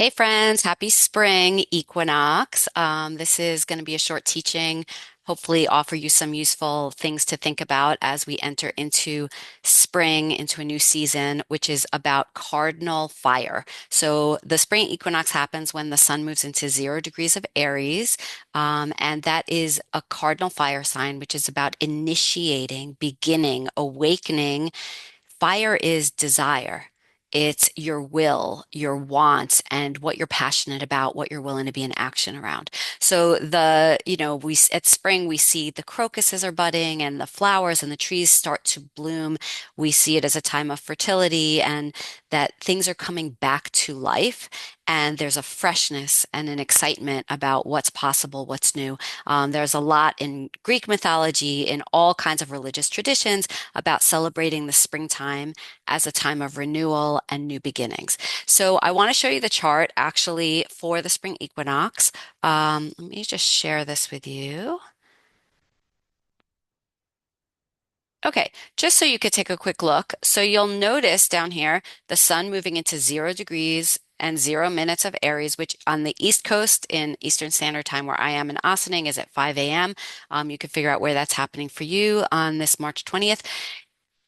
Hey friends, happy spring equinox. This is going to be a short teaching, hopefully offer you some useful things to think about as we enter into spring, into a new season, which is about cardinal fire. So the spring equinox happens when the sun moves into 0 degrees of Aries, and that is a cardinal fire sign, which is about initiating, beginning, awakening. Fire is desire. It's your will, your wants, and what you're passionate about, what you're willing to be in action around. So we at spring we see the crocuses are budding and the flowers and the trees start to bloom. We see it as a time of fertility and that things are coming back to life. And there's a freshness and an excitement about what's possible, what's new. There's a lot in Greek mythology, in all kinds of religious traditions about celebrating the springtime as a time of renewal and new beginnings. So I want to show you the chart actually for the spring equinox. Let me just share this with you. Okay, just so you could take a quick look. So you'll notice down here the sun moving into 0 degrees and 0 minutes of Aries, which on the East Coast in Eastern Standard Time, where I am in Ossining, is at 5 a.m. You can figure out where that's happening for you on this March 20th.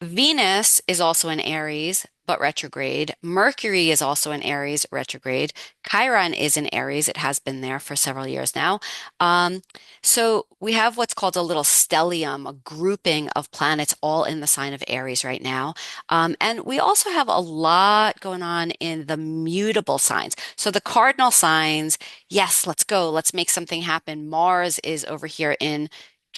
Venus is also in Aries, but retrograde. Mercury is also in Aries, retrograde. Chiron is in Aries. It has been there for several years now. Um, so we have what's called a little stellium, a grouping of planets all in the sign of Aries right now. And we also have a lot going on in the mutable signs. So the cardinal signs, yes, let's go. Let's make something happen. Mars is over here in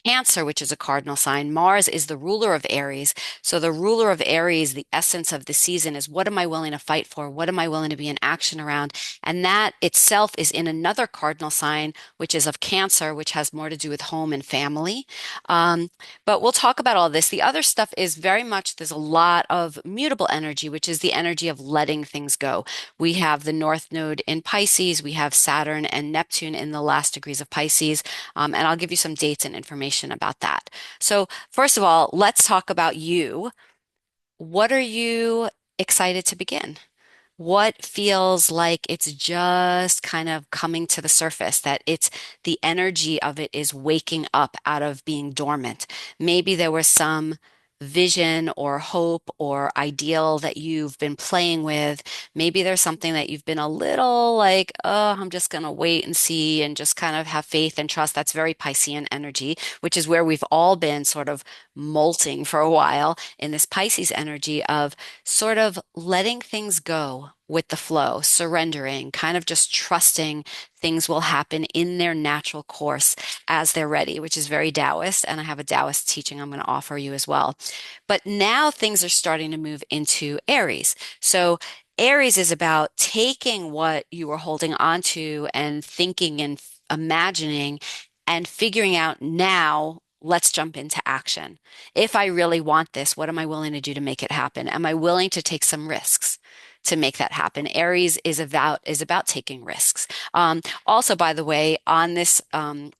Cancer, which is a cardinal sign. Mars is the ruler of Aries. So the ruler of Aries, the essence of the season is what am I willing to fight for? What am I willing to be in action around? And that itself is in another cardinal sign, which is of Cancer, which has more to do with home and family. Um, but we'll talk about all this. The other stuff is very much, there's a lot of mutable energy, which is the energy of letting things go. We have the North Node in Pisces. We have Saturn and Neptune in the last degrees of Pisces. And I'll give you some dates and information about that. So, first of all, let's talk about you. What are you excited to begin? What feels like it's just kind of coming to the surface, that it's the energy of it is waking up out of being dormant? Maybe there was some vision or hope or ideal that you've been playing with. Maybe there's something that you've been a little like, oh, I'm just going to wait and see and just kind of have faith and trust. That's very Piscean energy, which is where we've all been sort of molting for a while in this Pisces energy of sort of letting things go with the flow, surrendering, kind of just trusting things will happen in their natural course as they're ready, which is very Taoist. And I have a Taoist teaching I'm going to offer you as well. But now things are starting to move into Aries. So Aries is about taking what you were holding on to and thinking and imagining and figuring out now. Let's jump into action. If I really want this, what am I willing to do to make it happen? Am I willing to take some risks to make that happen? Aries is about taking risks. Also, by the way, on this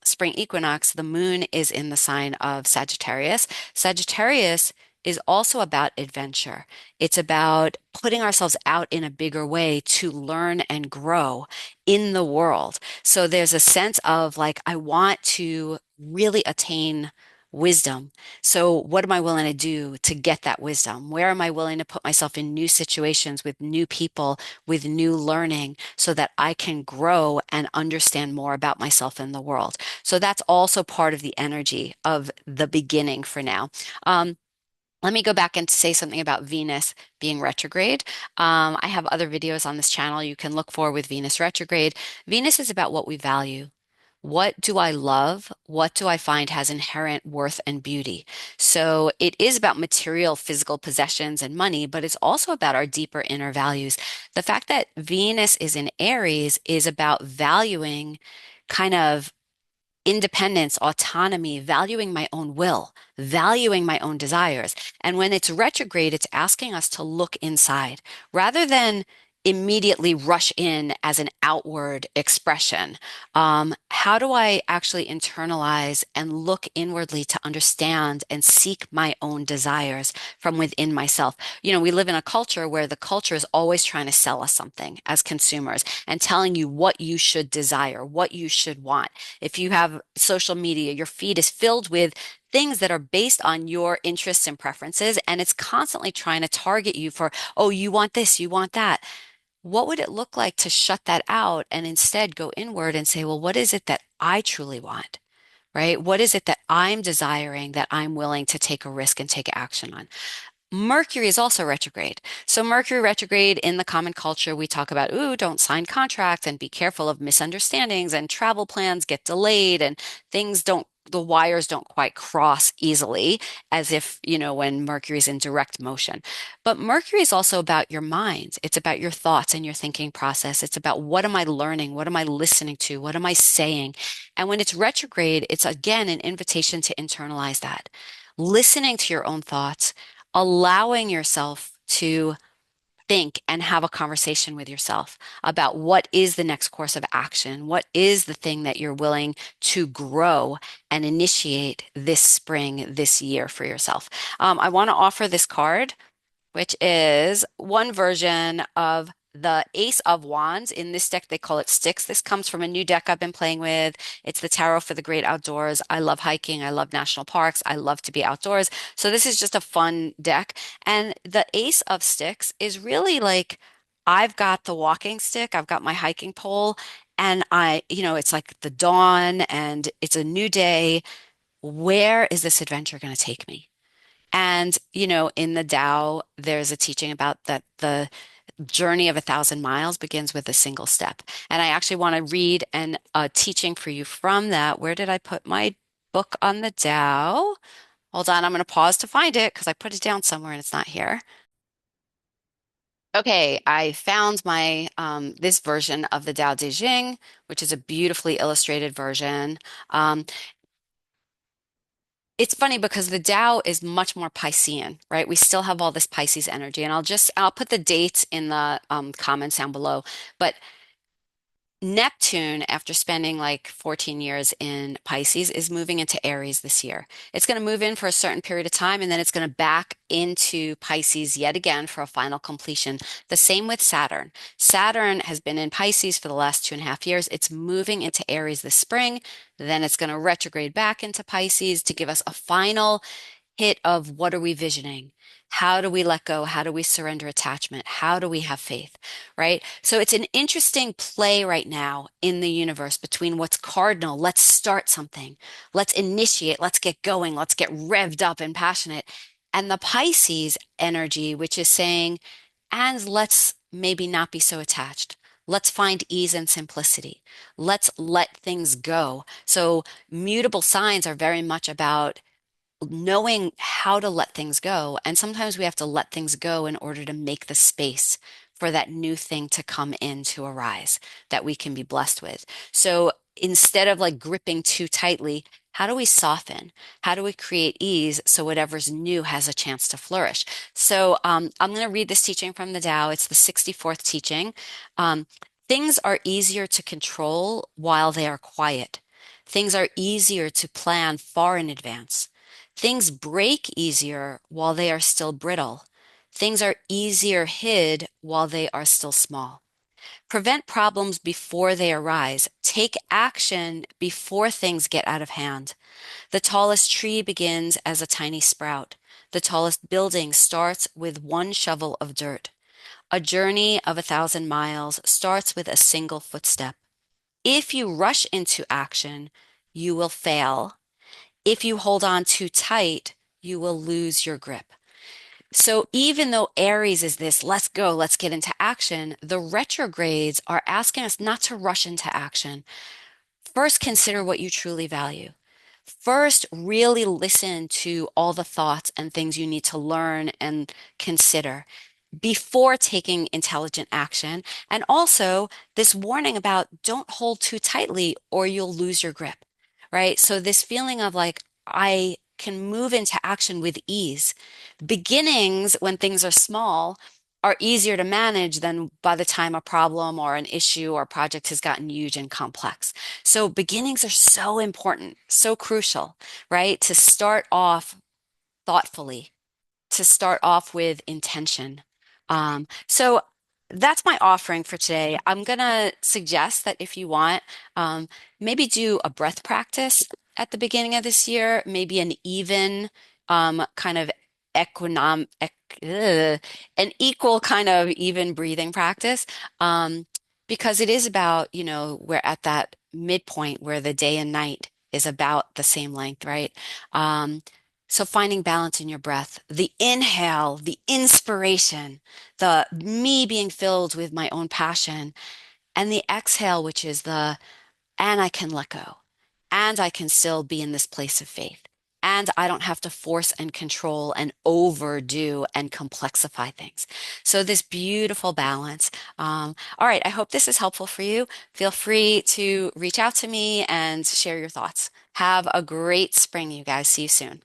spring equinox, the moon is in the sign of Sagittarius. Sagittarius is also about adventure. It's about putting ourselves out in a bigger way to learn and grow in the world. So there's a sense of like, I want to really attain wisdom. So what am I willing to do to get that wisdom? Where am I willing to put myself in new situations with new people, with new learning so that I can grow and understand more about myself and the world? So that's also part of the energy of the beginning for now. Let me go back and say something about Venus being retrograde. I have other videos on this channel you can look for with Venus retrograde. Venus is about what we value. What do I love? What do I find has inherent worth and beauty? So it is about material, physical possessions and money, but it's also about our deeper inner values. The fact that Venus is in Aries is about valuing kind of independence, autonomy, valuing my own will, valuing my own desires. And when it's retrograde, it's asking us to look inside rather than immediately rush in as an outward expression. How do I actually internalize and look inwardly to understand and seek my own desires from within myself? You know, we live in a culture where the culture is always trying to sell us something as consumers and telling you what you should desire, what you should want. If you have social media, your feed is filled with things that are based on your interests and preferences, and it's constantly trying to target you for, oh, you want this, you want that. What would it look like to shut that out and instead go inward and say, well, what is it that I truly want? Right? What is it that I'm desiring that I'm willing to take a risk and take action on? Mercury is also retrograde. So Mercury retrograde in the common culture, we talk about, ooh, don't sign contracts and be careful of misunderstandings and travel plans get delayed and things don't, the wires don't quite cross easily as if, you know, when Mercury's in direct motion. But Mercury is also about your mind. It's about your thoughts and your thinking process. It's about what am I learning? What am I listening to? What am I saying? And when it's retrograde, it's again an invitation to internalize that. Listening to your own thoughts, allowing yourself to think and have a conversation with yourself about what is the next course of action, what is the thing that you're willing to grow and initiate this spring, this year for yourself. I want to offer this card which is one version of the Ace of Wands. In this deck, they call it Sticks. This comes from a new deck I've been playing with. It's the Tarot for the Great Outdoors. I love hiking. I love national parks. I love to be outdoors. So this is just a fun deck. And the Ace of Sticks is really like I've got the walking stick, I've got my hiking pole, and it's like the dawn and it's a new day. Where is this adventure going to take me? And, you know, in the Tao, there's a teaching about that the journey of 1,000 miles begins with a single step. And I actually want to read an a teaching for you from that. Where did I put my book on the Tao? Hold on, I'm going to pause to find it because I put it down somewhere and it's not here. Okay, I found my this version of the Tao Te Ching, which is a beautifully illustrated version. Um, It's funny because the Tao is much more Piscean, right? We still have all this Pisces energy, and I'll put the dates in the comments down below. But Neptune, after spending like 14 years in Pisces, is moving into Aries this year. It's going to move in for a certain period of time, and then it's going to back into Pisces yet again for a final completion. The same with Saturn. Saturn has been in Pisces for the last 2.5 years. It's moving into Aries this spring. Then it's going to retrograde back into Pisces to give us a final hit of what are we visioning? How do we let go? How do we surrender attachment? How do we have faith? Right? So it's an interesting play right now in the universe between what's cardinal, let's start something, let's initiate, let's get going, let's get revved up and passionate, and the Pisces energy, which is saying, and let's maybe not be so attached. Let's find ease and simplicity. Let's let things go. So, mutable signs are very much about knowing how to let things go. And sometimes we have to let things go in order to make the space for that new thing to come in to arise that we can be blessed with. So instead of like gripping too tightly, how do we soften? How do we create ease so whatever's new has a chance to flourish? So I'm going to read this teaching from the Tao. It's the 64th teaching. Um, Things are easier to control while they are quiet. Things are easier to plan far in advance. Things break easier while they are still brittle. Things are easier hid while they are still small. Prevent problems before they arise. Take action before things get out of hand. The tallest tree begins as a tiny sprout. The tallest building starts with one shovel of dirt. A journey of 1,000 miles starts with a single footstep. If you rush into action, you will fail. If you hold on too tight, you will lose your grip. So even though Aries is this, let's go, let's get into action, the retrogrades are asking us not to rush into action. First, consider what you truly value. First, really listen to all the thoughts and things you need to learn and consider before taking intelligent action. And also, this warning about don't hold too tightly or you'll lose your grip, right? So, this feeling of like, I can move into action with ease. Beginnings, when things are small, are easier to manage than by the time a problem or an issue or project has gotten huge and complex. So beginnings are so important, so crucial, right? To start off thoughtfully, to start off with intention. So that's my offering for today. I'm gonna suggest that if you want, um, maybe do a breath practice at the beginning of this year, maybe an even kind of equinom ec an equal kind of even breathing practice. Um, because it is about, we're at that midpoint where the day and night is about the same length, right? Um, so finding balance in your breath, the inhale, the inspiration, the me being filled with my own passion, and the exhale, which is and I can let go, and I can still be in this place of faith. And I don't have to force and control and overdo and complexify things. So this beautiful balance. All right, I hope this is helpful for you. Feel free to reach out to me and share your thoughts. Have a great spring, you guys. See you soon.